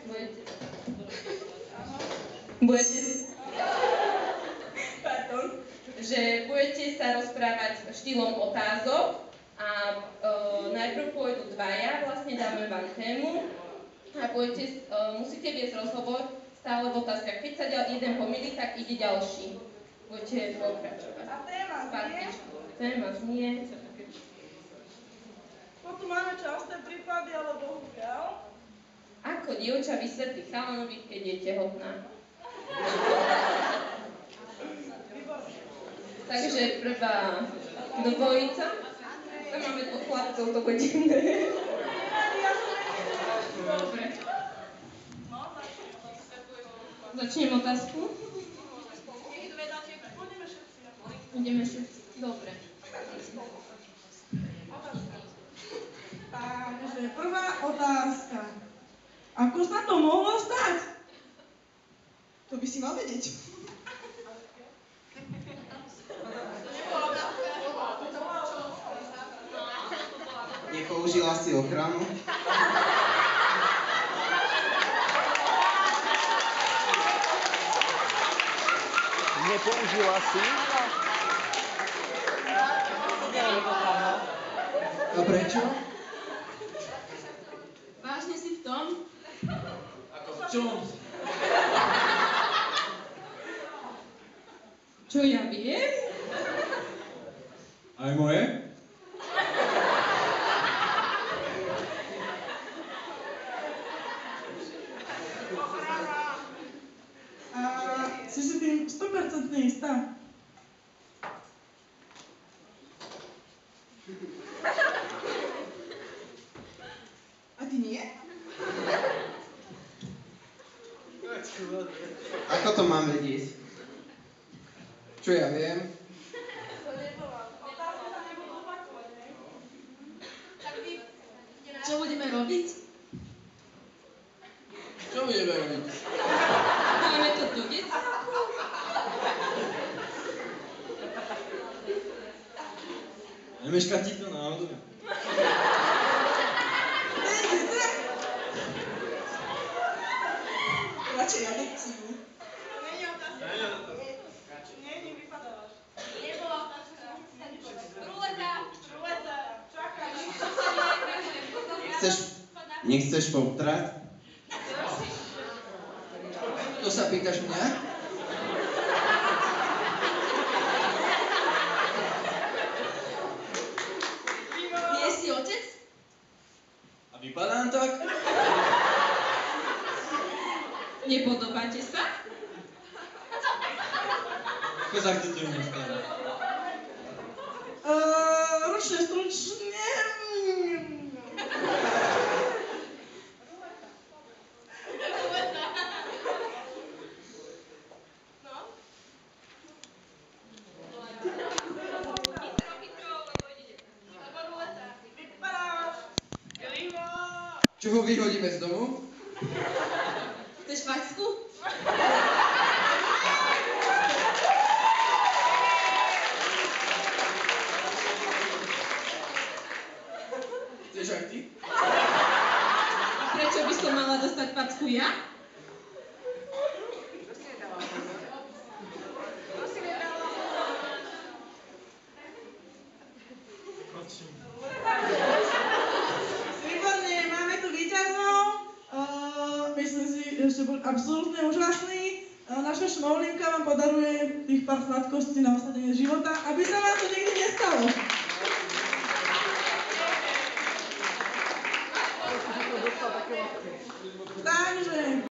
Budete... Pardon. Že budete sa rozprávať štýlom otázok a najprv pôjdu dvaja, vlastne dáme vám tému a musíte viesť rozhovor stále v otázkach. Keď sa jeden pomýli, tak ide ďalší. Budete pokračovať. A téma znie? Téma znie. Potom máme časté prípady, ale bohužiaľ. Ako dievča vysvetlí chalanovi, keď je tehotná? Takže prvá dvojica. Tam máme dvoch chlapcov, to bude iné. Dobre. Začnem otázku. Ideme všetci. Dobre. Takže prvá otázka. Ako sa to mohlo stať? To by si mal vedieť. Nepoužila si ochranu? Nepoužila si? A prečo? Vážne si v tom? Ako v čom? Čo ja viem? Aj moje? Si si tým 100% istá? A ty nie? Ako to mám vedieť? Čo ja viem? Čo budeme robiť? Čo budeme robiť? Dáme to do detstva. Nemeškať ti to náhodou? Radšej adopciu. Není otázka. Není, vypadávaš. Nebola otázka. Ruleta. Čakaj. Nechceš poptrať? To sa pýtaš mňa? Nie si otec? A vypadám tak? Nepodobáte sa? Ako sa chcete u mňa starať? Ručne, stručne. Čo ho vyhodíme z domu? Chceš facku? Chceš aj ty? Prečo by som mala dostať facku ja? Výborne, máme tu víťazov. Myslím si, že bol absolútne úžasný. Naša šmoulinka vám podaruje tých pár sladkostí na osadenie života, aby sa vám to nikdy nestalo. Tak.